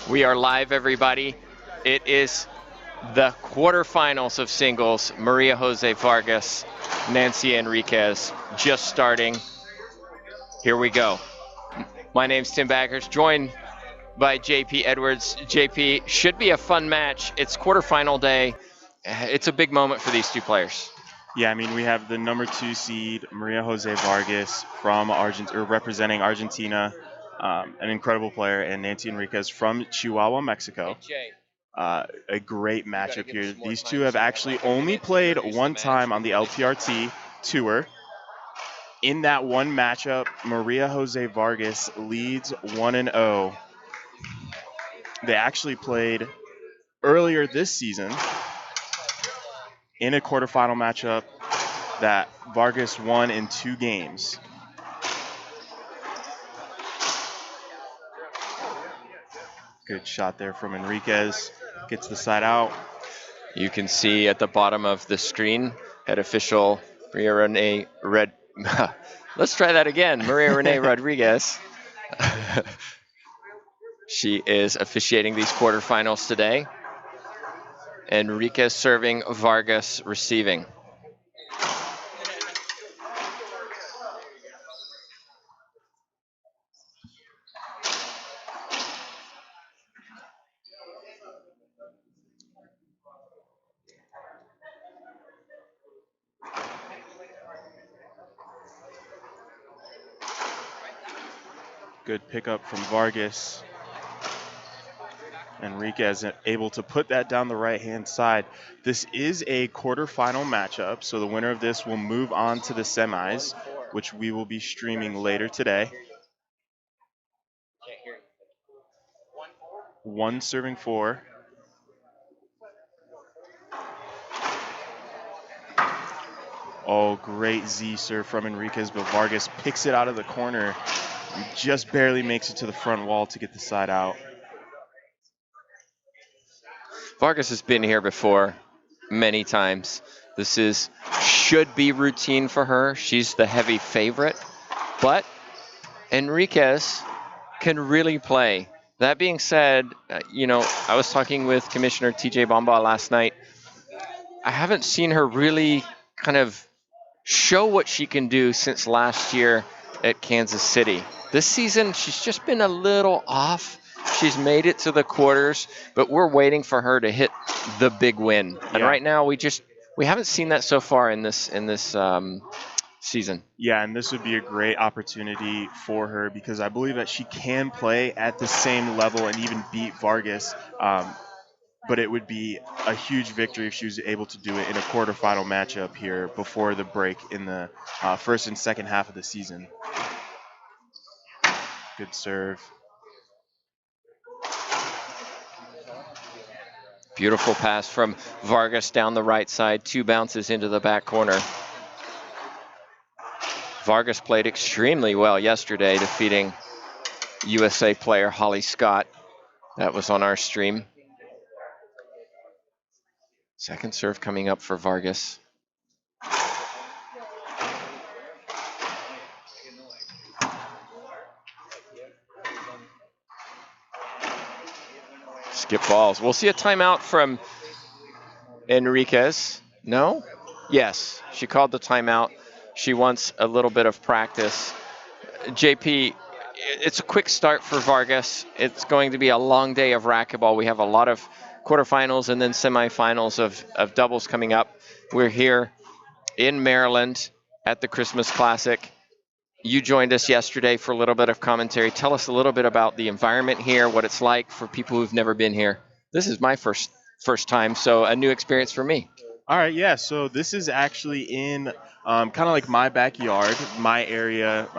We are live, everybody. It is the quarterfinals of singles. Maria Jose Vargas, Nancy Enriquez, just starting. Here we go. My name's Tim Baggers, joined by JP Edwards. JP, should be a fun match. It's quarterfinal day. It's a big moment for these two players. Yeah, I mean, we have the number 2 seed, Maria Jose Vargas from representing Argentina, an incredible player, and Nancy Enriquez from Chihuahua, Mexico. A great matchup here. These two have actually only played one time on the LPRT tour. In that one matchup, Maria Jose Vargas leads 1-0. They actually played earlier this season in a quarterfinal matchup that Vargas won in 2 games. Good shot there from Enriquez. Gets the side out. You can see at the bottom of the screen, head official Maria Renee Red. Let's try that again. Maria Renee Rodriguez. She is officiating these quarterfinals today. Enriquez serving, Vargas receiving. Good pickup from Vargas. Enriquez able to put that down the right-hand side. This is a quarterfinal matchup, so the winner of this will move on to the semis, which we will be streaming later today. 1 serving 4. Oh, great Z serve from Enriquez, but Vargas picks it out of the corner. Just barely makes it to the front wall to get the side out. Vargas has been here before many times. This should be routine for her. She's the heavy favorite, but Enriquez can really play. That being said, I was talking with Commissioner TJ Bamba last night. I haven't seen her really kind of show what she can do since last year at Kansas City. This season, she's just been a little off. She's made it to the quarters, but we're waiting for her to hit the big win. And right now, we haven't seen that so far in this season. Yeah, and this would be a great opportunity for her because I believe that she can play at the same level and even beat Vargas. But it would be a huge victory if she was able to do it in a quarterfinal matchup here before the break in the first and second half of the season. Good serve. Beautiful pass from Vargas down the right side. 2 bounces into the back corner. Vargas played extremely well yesterday, defeating USA player Holly Scott. That was on our stream. Second serve coming up for Vargas. Skip balls. We'll see a timeout from Enriquez. No? Yes, she called the timeout. She wants a little bit of practice. JP, it's a quick start for Vargas. It's going to be a long day of racquetball. We have a lot of quarterfinals and then semifinals of doubles coming up. We're here in Maryland at the Christmas Classic. You joined us yesterday for a little bit of commentary. Tell us a little bit about the environment here, what it's like for people who've never been here. This is my first time, so a new experience for me. All right, yeah, so this is actually in kind of like my backyard, my area,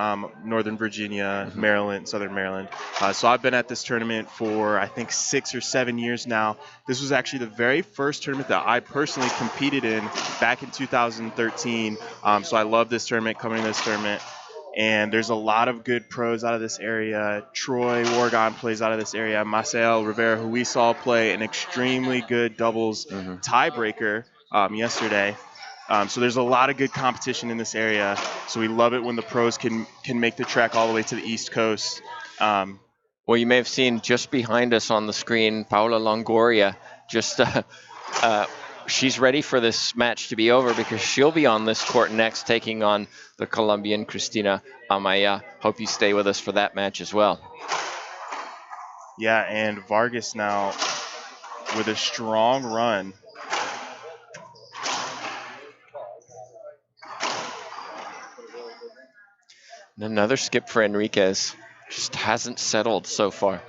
Northern Virginia, Maryland, Southern Maryland. So I've been at this tournament for, I think, 6 or 7 years now. This was actually the very first tournament that I personally competed in back in 2013. So I love this tournament, coming to this tournament. And there's a lot of good pros out of this area. Troy Wargon plays out of this area. Marcel Rivera, who we saw play an extremely good doubles tiebreaker yesterday. So there's a lot of good competition in this area. So we love it when the pros can make the trek all the way to the East Coast. Well, you may have seen just behind us on the screen, Paula Longoria. Just she's ready for this match to be over because she'll be on this court next, taking on the Colombian Cristina Amaya. Hope you stay with us for that match as well. Yeah, and Vargas now with a strong run. And another skip for Enriquez. Just hasn't settled so far.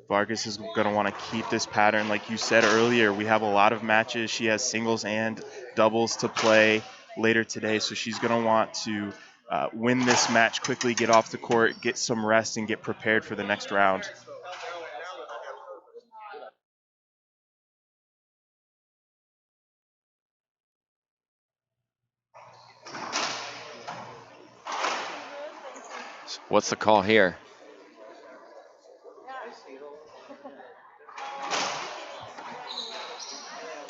Vargas is going to want to keep this pattern. Like you said earlier, we have a lot of matches. She has singles and doubles to play later today, so she's going to want to win this match quickly, get off the court, get some rest, and get prepared for the next round. What's the call here?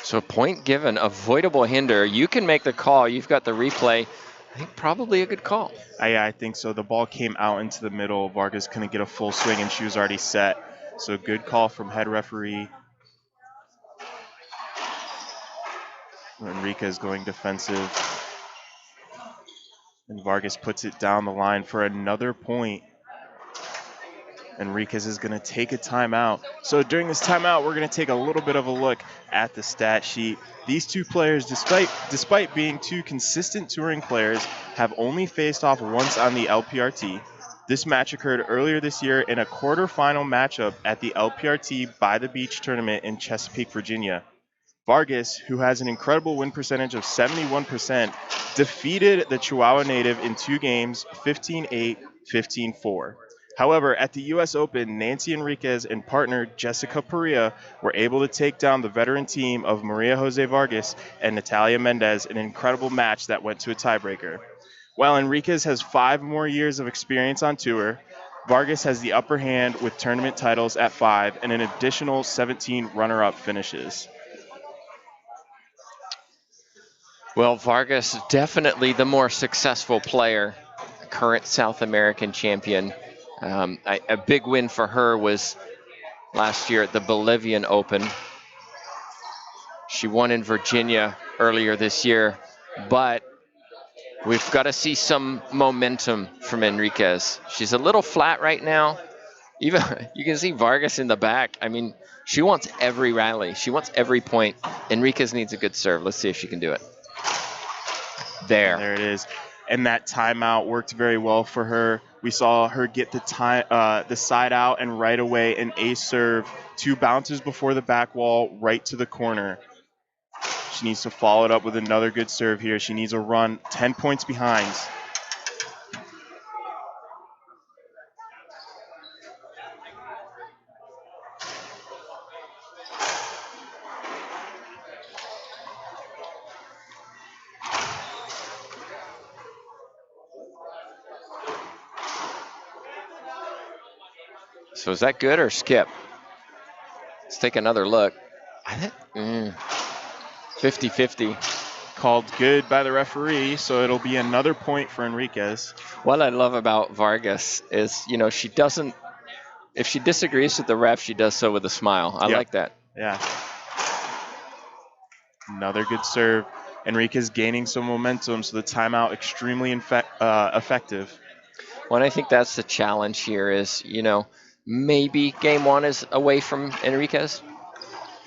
So point given, avoidable hinder. You can make the call. You've got the replay. I think probably a good call. I think so. The ball came out into the middle. Vargas couldn't get a full swing, and she was already set. So good call from head referee. Enriquez going defensive. And Vargas puts it down the line for another point. Enriquez is going to take a timeout. So during this timeout, we're going to take a little bit of a look at the stat sheet. These two players, despite being two consistent touring players, have only faced off once on the LPRT. This match occurred earlier this year in a quarterfinal matchup at the LPRT By the Beach tournament in Chesapeake, Virginia. Vargas, who has an incredible win percentage of 71%, defeated the Chihuahua native in 2 games, 15-8, 15-4. However, at the U.S. Open, Nancy Enriquez and partner Jessica Perea were able to take down the veteran team of Maria Jose Vargas and Natalia Mendez in an incredible match that went to a tiebreaker. While Enriquez has 5 more years of experience on tour, Vargas has the upper hand with tournament titles at 5 and an additional 17 runner-up finishes. Well, Vargas, definitely the more successful player, current South American champion. A big win for her was last year at the Bolivian Open. She won in Virginia earlier this year, but we've got to see some momentum from Enriquez. She's a little flat right now. Even you can see Vargas in the back. I mean, she wants every rally. She wants every point. Enriquez needs a good serve. Let's see if she can do it. There it is. And that timeout worked very well for her. We saw her get the side out and right away an ace serve. 2 bounces before the back wall, right to the corner. She needs to follow it up with another good serve here. She needs a run 10 points behind. So is that good or skip? Let's take another look. 50-50. Called good by the referee, so it'll be another point for Enriquez. What I love about Vargas is, she doesn't, if she disagrees with the ref, she does so with a smile. I like that. Yeah. Another good serve. Enriquez gaining some momentum, so the timeout extremely effective. Well, I think that's the challenge here is, maybe game 1 is away from Enriquez.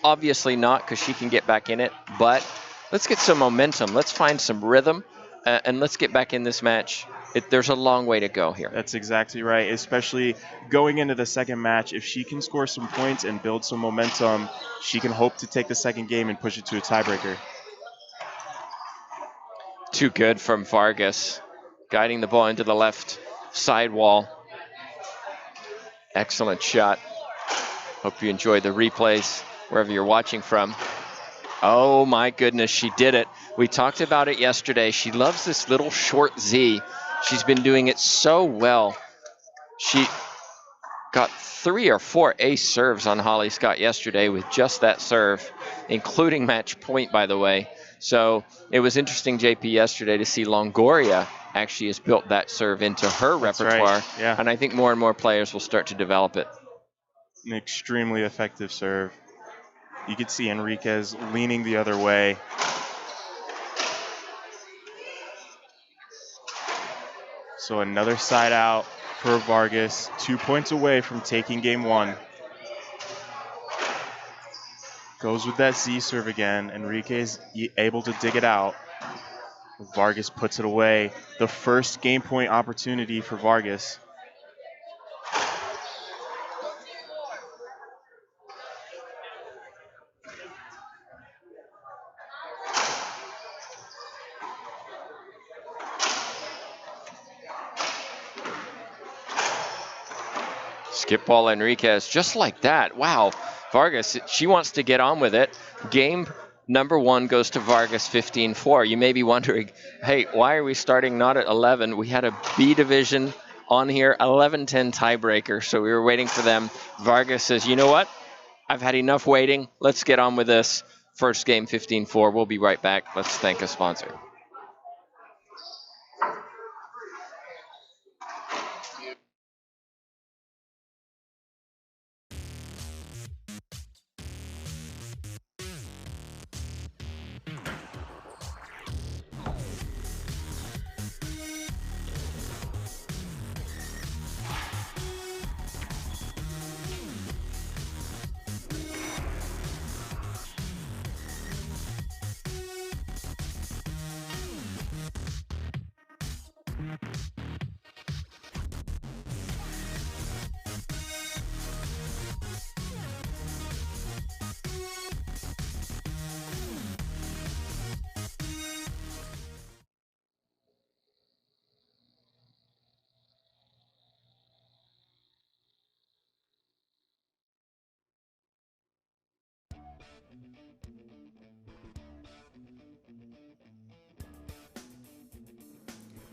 Obviously not, because she can get back in it, but let's get some momentum. Let's find some rhythm, and let's get back in this match. There's a long way to go here. That's exactly right, especially going into the second match. If she can score some points and build some momentum, she can hope to take the second game and push it to a tiebreaker. Too good from Vargas, guiding the ball into the left side wall. Excellent shot. Hope you enjoyed the replays wherever you're watching from. Oh my goodness, she did it. We talked about it yesterday. She loves this little short Z. She's been doing it so well. She got 3 or 4 ace serves on Holly Scott yesterday with just that serve, including match point, by the way. So it was interesting, JP, yesterday to see Longoria actually has built that serve into her That's repertoire. right. Yeah. And I think more and more players will start to develop it. An extremely effective serve. You could see Enriquez leaning the other way. So another side out for Vargas, 2 points away from taking game 1. Goes with that Z serve again. Enriquez able to dig it out. Vargas puts it away. The first game point opportunity for Vargas. Skip ball Enriquez, just like that. Wow, Vargas, she wants to get on with it. Game number 1 goes to Vargas 15-4. You may be wondering, hey, why are we starting not at 11? We had a B division on here, 11-10 tiebreaker, so we were waiting for them. Vargas says, you know what? I've had enough waiting. Let's get on with this. First game 15-4. We'll be right back. Let's thank a sponsor.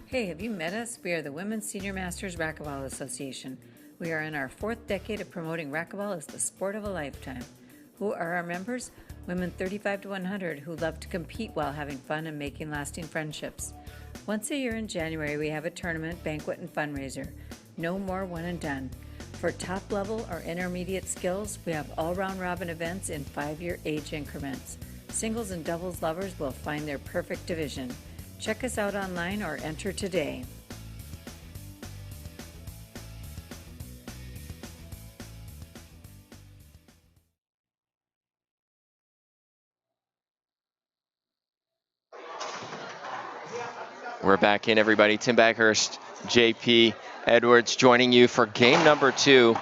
Hey, have you met us? We are the Women's Senior Masters Racquetball Association. We are in our 4th decade of promoting racquetball as the sport of a lifetime. Who are our members? Women 35 to 100 who love to compete while having fun and making lasting friendships. Once a year in January, we have a tournament, banquet, and fundraiser. No more one and done. For top level or intermediate skills, we have all round robin events in 5-year age increments. Singles and doubles lovers will find their perfect division. Check us out online or enter today. We're back in, everybody. Tim Backhurst, JP Edwards joining you for game number 2.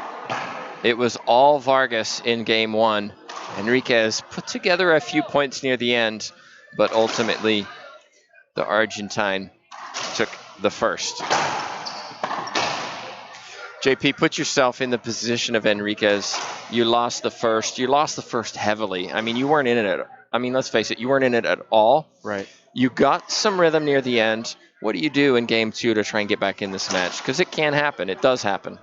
It was all Vargas in game 1. Enriquez put together a few points near the end, but ultimately the Argentine took the first. JP, put yourself in the position of Enriquez. You lost the first. You lost the first heavily. I mean, you weren't in it let's face it, you weren't in it at all. Right. You got some rhythm near the end. What do you do in game 2 to try and get back in this match? Because it can happen. It does happen.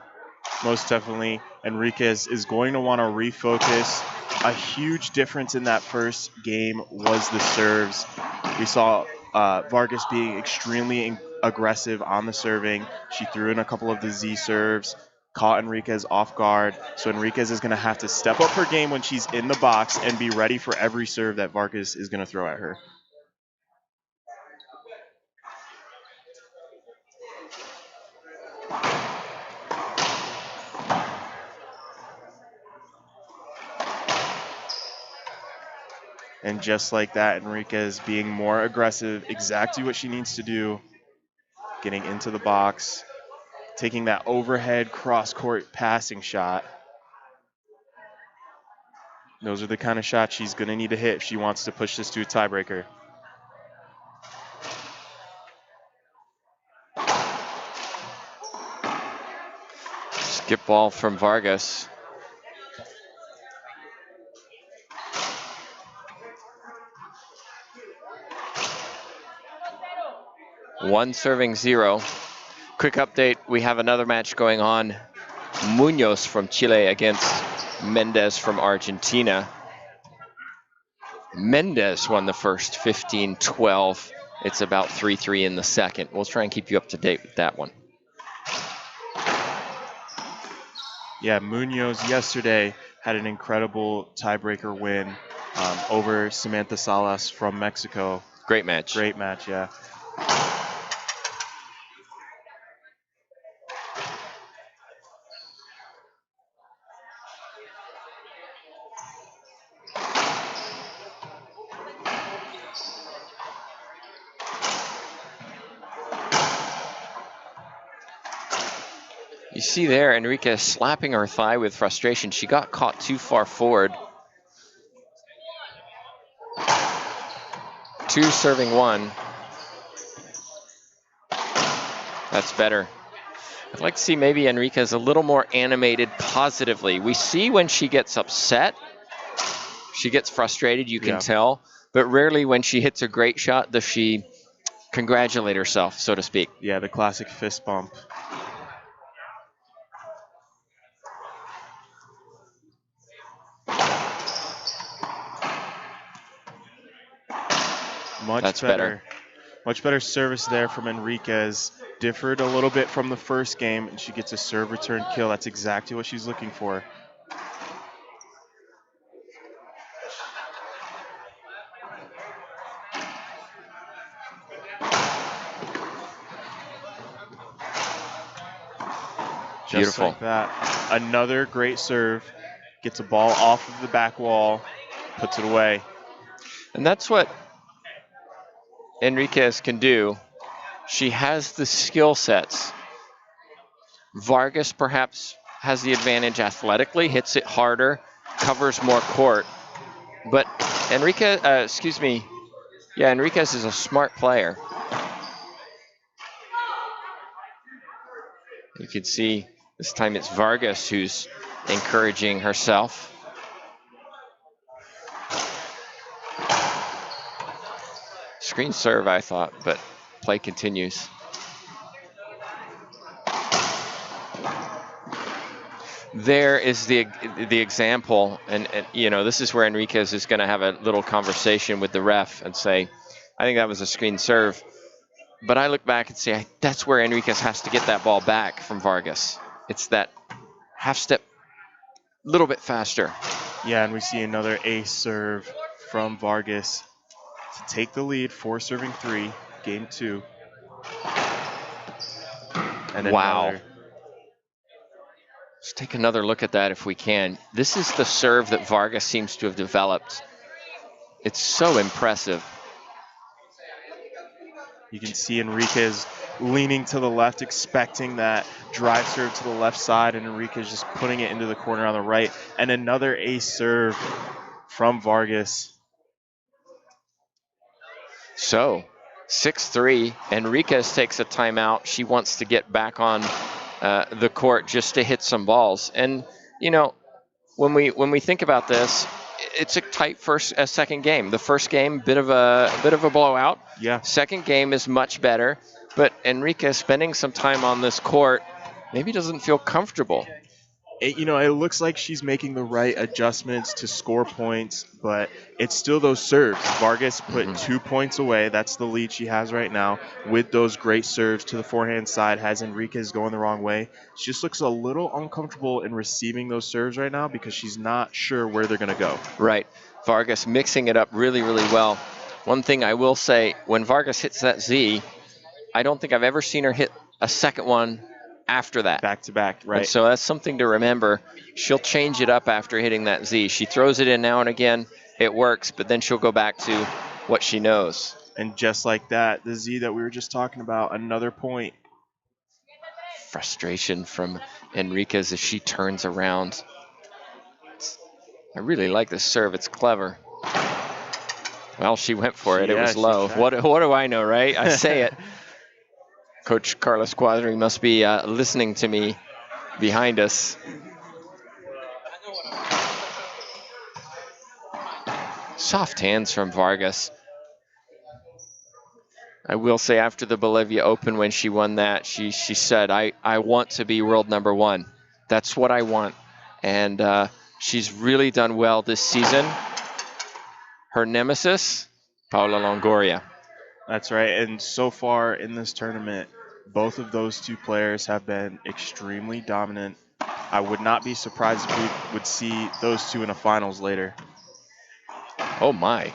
Most definitely. Enriquez is going to want to refocus. A huge difference in that first game was the serves. We saw Vargas being extremely aggressive on the serving. She threw in a couple of the Z serves, caught Enriquez off guard. So Enriquez is going to have to step up her game when she's in the box and be ready for every serve that Vargas is going to throw at her. And just like that, Enriquez being more aggressive, exactly what she needs to do, getting into the box, taking that overhead cross-court passing shot. Those are the kind of shots she's going to need to hit if she wants to push this to a tiebreaker. Skip ball from Vargas. One serving 0. Quick update, we have another match going on. Munoz from Chile against Mendez from Argentina. Mendez won the first 15-12 It's about 3-3 in the second. We'll try and keep you up to date with that one. Yeah, Munoz yesterday had an incredible tiebreaker win over Samantha Salas from Mexico. Great match. Great match, yeah. You see there, Enriquez slapping her thigh with frustration. She got caught too far forward. 2 serving 1. That's better. I'd like to see maybe Enriquez a little more animated positively. We see when she gets upset, she gets frustrated, you can tell, but rarely when she hits a great shot does she congratulate herself, so to speak. Yeah, the classic fist bump. That's better. Much better service there from Enriquez. Differed a little bit from the first game, and she gets a serve return kill. That's exactly what she's looking for. Beautiful. Just like that. Another great serve. Gets a ball off of the back wall, puts it away. And that's what Enriquez can do. She has the skill sets. Vargas perhaps has the advantage athletically, hits it harder, covers more court. But Enriquez is a smart player. You can see this time it's Vargas who's encouraging herself. Screen serve, I thought, but play continues. There is the example, and you know, this is where Enriquez is going to have a little conversation with the ref and say, I think that was a screen serve. But I look back and say, that's where Enriquez has to get that ball back from Vargas. It's that half step, a little bit faster. Yeah, and we see another ace serve from Vargas to take the lead, 4-3, game 2. And wow. Another. Let's take another look at that if we can. This is the serve that Vargas seems to have developed. It's so impressive. You can see Enriquez leaning to the left, expecting that drive serve to the left side, and Enriquez just putting it into the corner on the right. And another ace serve from Vargas. So, 6-3, Enriquez takes a timeout. She wants to get back on the court just to hit some balls. And, you know, when we think about this, it's a tight second game. The first game, bit of a blowout. Yeah. Second game is much better, but Enriquez spending some time on this court maybe doesn't feel comfortable. It looks like she's making the right adjustments to score points, but it's still those serves. Vargas put 2 points away. That's the lead she has right now with those great serves to the forehand side. Has Enriquez going the wrong way. She just looks a little uncomfortable in receiving those serves right now because she's not sure where they're going to go. Right. Vargas mixing it up really, really well. One thing I will say, when Vargas hits that Z, I don't think I've ever seen her hit a second one after that. Back to back, right. And so that's something to remember. She'll change it up after hitting that Z. She throws it in now and again. It works, but then she'll go back to what she knows. And just like that, the Z that we were just talking about, another point. Frustration from Enriquez as she turns around. I really like this serve. It's clever. Well, she went for it. It was low. What do I know, right? I say it. Coach Carlos Quadri must be listening to me behind us. Soft hands from Vargas. I will say after the Bolivia Open when she won that, she said, I want to be world number 1. That's what I want. And she's really done well this season. Her nemesis, Paula Longoria. That's right. And so far in this tournament, both of those two players have been extremely dominant. I would not be surprised if we would see those two in a finals later. Oh my.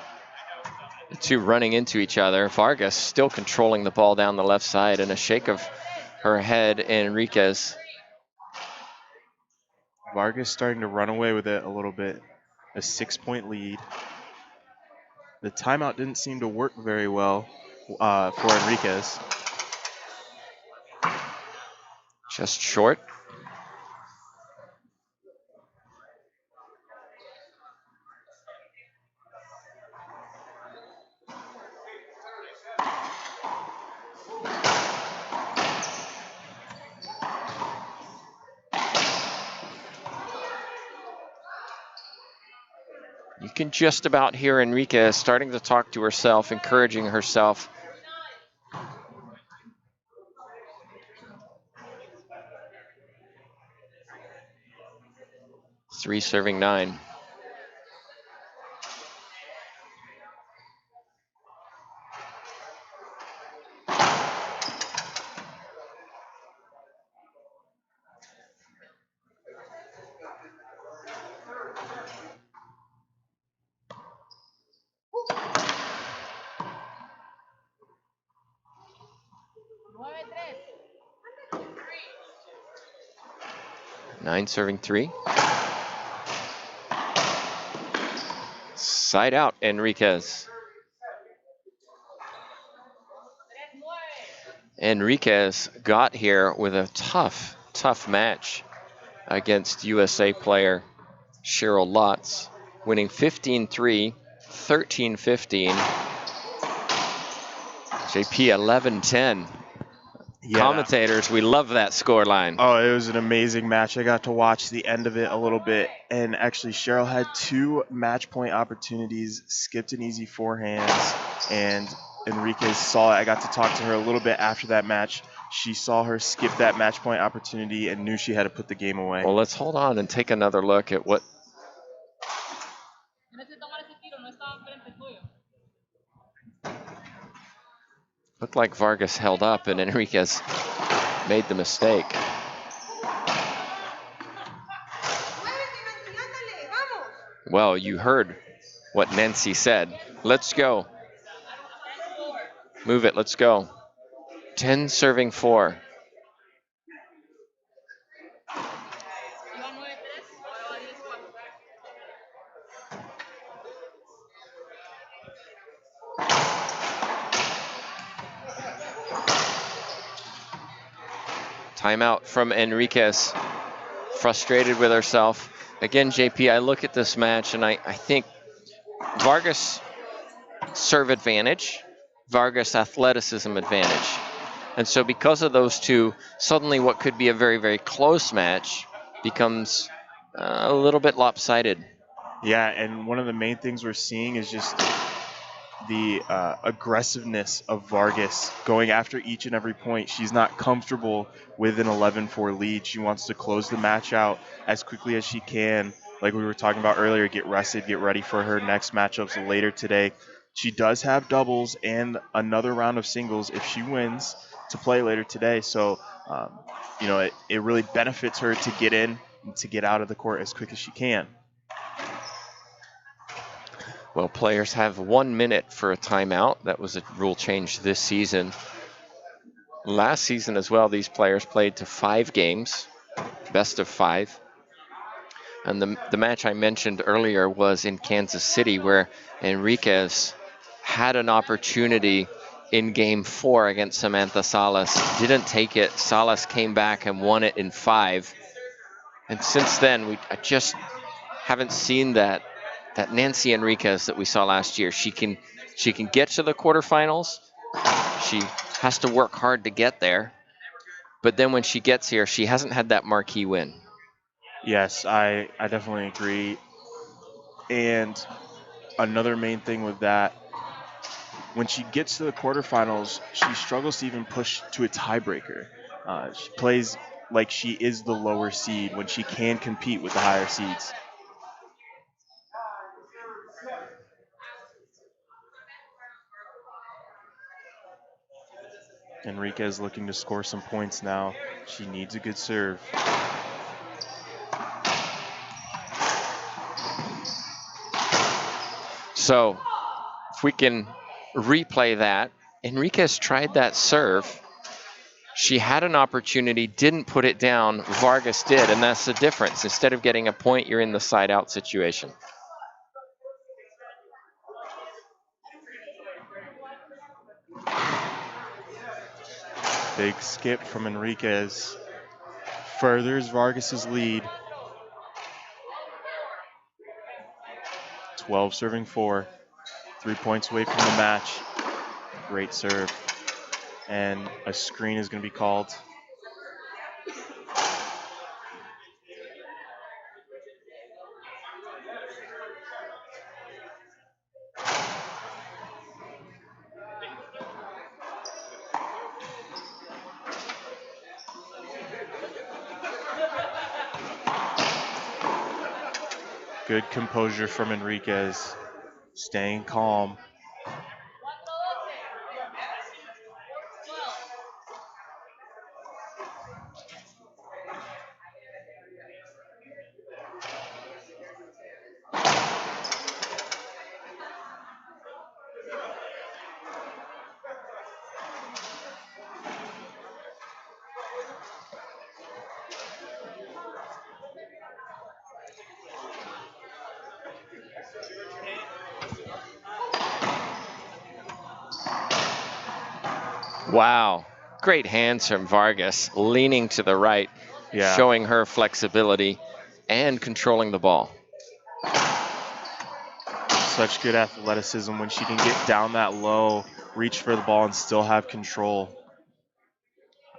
The two running into each other. Vargas still controlling the ball down the left side, and a shake of her head, Enriquez. Vargas starting to run away with it a little bit. A 6-point lead. The timeout didn't seem to work very well for Enriquez. Just short. You can just about hear Enriquez starting to talk to herself, encouraging herself. Three serving 9. Nine serving 3. Side out, Enriquez. Enriquez got here with a tough match against USA player Cheryl Lotz, winning 15-3, 13-15. JP 11-10. Yeah, Commentators, we love that score line. Oh, it was an amazing match. I got to watch the end of it a little bit, and actually Cheryl had 2 match point opportunities, skipped an easy forehands, and Enriquez saw it. I got to talk to her a little bit after that match. She saw her skip that match point opportunity and knew she had to put the game away. Well, let's hold on and take another look at what. Looked like Vargas held up and Enriquez made the mistake. Well, you heard what Nancy said. Let's go. Move it, let's go. 10 serving 4. Timeout from Enriquez. Frustrated with herself. Again, JP, I look at this match and I think Vargas serve advantage, Vargas athleticism advantage. And so because of those two, suddenly what could be a very, very close match becomes a little bit lopsided. Yeah, and one of the main things we're seeing is just the aggressiveness of Vargas going after each and every point. She's not comfortable with an 11-4 lead. She wants to close the match out as quickly as she can. Like we were talking about earlier, get rested, get ready for her next matchups later today. She does have doubles and another round of singles if she wins to play later today. So, it really benefits her to get in and to get out of the court as quick as she can. Well, players have 1 minute for a timeout. That was a rule change this season. Last season as well, these players played to 5 games, best of 5. And the match I mentioned earlier was in Kansas City, where Enriquez had an opportunity in game 4 against Samantha Salas. Didn't take it. Salas came back and won it in 5. And since then, I just haven't seen that Nancy Enriquez that we saw last year. She can get to the quarterfinals. She has to work hard to get there. But then when she gets here, she hasn't had that marquee win. Yes, I definitely agree. And another main thing with that, when she gets to the quarterfinals, she struggles to even push to a tiebreaker. She plays like she is the lower seed when she can compete with the higher seeds. Enriquez looking to score some points now. She needs a good serve. So if we can replay that, Enriquez tried that serve. She had an opportunity, didn't put it down. Vargas did, and that's the difference. Instead of getting a point, you're in the side-out situation. Big skip from Enriquez. Furthers Vargas's lead. 12 serving 4. 3 points away from the match. Great serve. And a screen is going to be called. Good composure from Enriquez. Staying calm. Wow, great hands from Vargas, leaning to the right, showing her flexibility and controlling the ball. Such good athleticism when she can get down that low, reach for the ball, and still have control.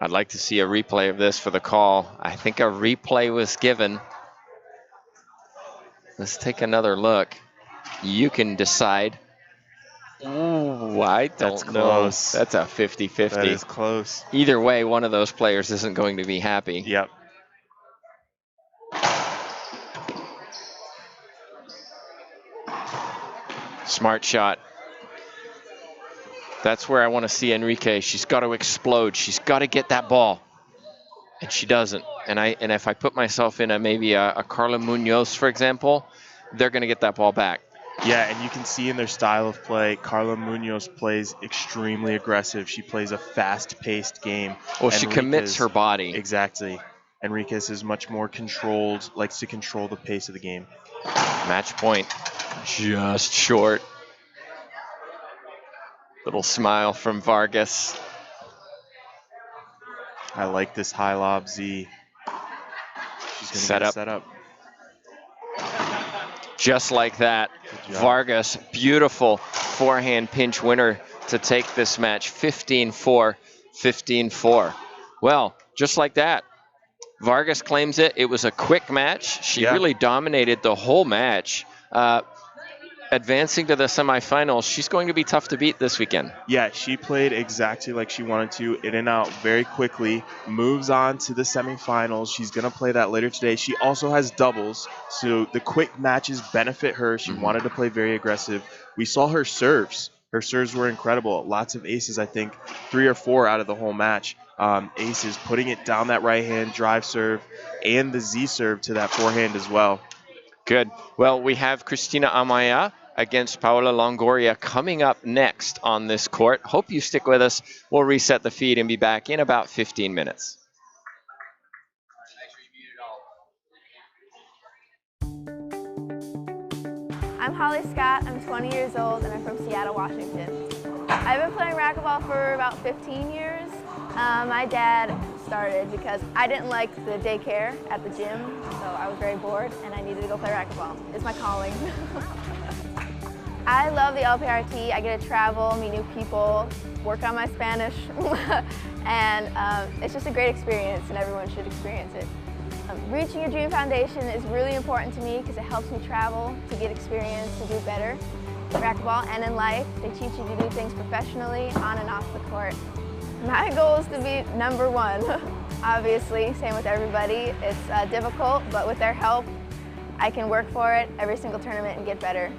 I'd like to see a replay of this for the call. I think a replay was given. Let's take another look. You can decide. Ooh, I don't know. Close. That's a 50-50. That is close. Either way, one of those players isn't going to be happy. Yep. Smart shot. That's where I want to see Enrique. She's got to explode. She's got to get that ball. And she doesn't. And if I put myself in maybe a Carla Munoz, for example, they're going to get that ball back. Yeah, and you can see in their style of play, Carla Munoz plays extremely aggressive. She plays a fast-paced game. Well, she commits her body. Exactly. Enriquez is much more controlled, likes to control the pace of the game. Match point. Just short. Little smile from Vargas. I like this high lob Z. She's going to set up. Just like that, Vargas, beautiful forehand pinch winner to take this match, 15-4, 15-4. Well, just like that, Vargas claims it. It was a quick match. She really dominated the whole match. Advancing to the semifinals, she's going to be tough to beat this weekend. Yeah, she played exactly like she wanted to, in and out very quickly, moves on to the semifinals. She's going to play that later today. She also has doubles, so the quick matches benefit her. She wanted to play very aggressive. We saw her serves. Her serves were incredible. Lots of aces, I think, 3 or 4 out of the whole match. Aces, putting it down that right hand, drive serve, and the Z serve to that forehand as well. Good. Well, we have Cristina Amaya against Paola Longoria coming up next on this court. Hope you stick with us. We'll reset the feed and be back in about 15 minutes. I'm Holly Scott, I'm 20 years old, and I'm from Seattle, Washington. I've been playing racquetball for about 15 years. My dad started because I didn't like the daycare at the gym, so I was very bored and I needed to go play racquetball. It's my calling. I love the LPRT. I get to travel, meet new people, work on my Spanish, and it's just a great experience and everyone should experience it. Reaching your dream foundation is really important to me because it helps me travel, to get experience, to do better in racquetball and in life. They teach you to do things professionally, on and off the court. My goal is to be #1, obviously, same with everybody. It's difficult, but with their help, I can work for it every single tournament and get better.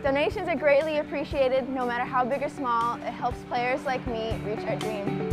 Donations are greatly appreciated, no matter how big or small. It helps players like me reach our dream.